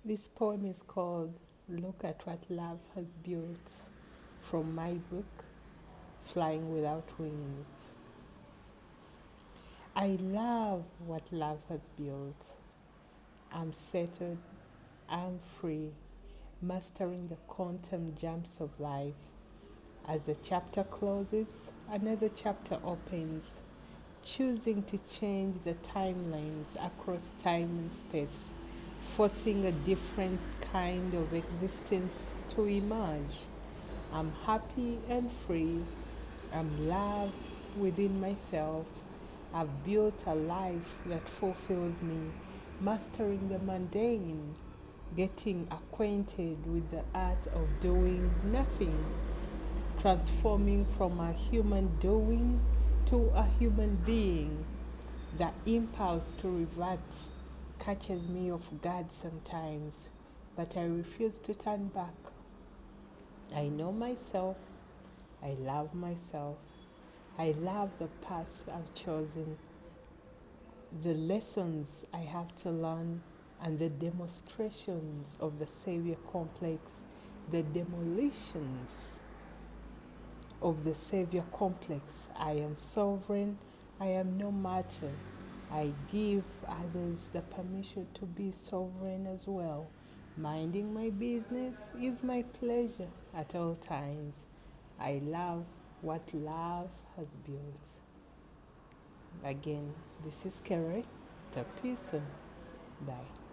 This poem is called Look at What Love Has Built, from my book, Flying Without Wings. I love what love has built. I'm settled, I'm free, mastering the quantum jumps of life. As a chapter closes, another chapter opens, choosing to change the timelines across time and space, forcing a different kind of existence to emerge. I'm happy and free. I'm loved within myself. I've built a life that fulfills me, mastering the mundane, getting acquainted with the art of doing nothing, transforming from a human doing to a human being. The impulse to revert catches me off guard sometimes, but I refuse to turn back. I know myself, I love myself, I love the path I've chosen, the lessons I have to learn, and the demonstrations of the savior complex, the demolitions of the savior complex. I am sovereign, I am no matter. I give others the permission to be sovereign as well. Minding my business is my pleasure at all times. I love what love has built. Again, this is Keroy. Talk to you soon. Bye.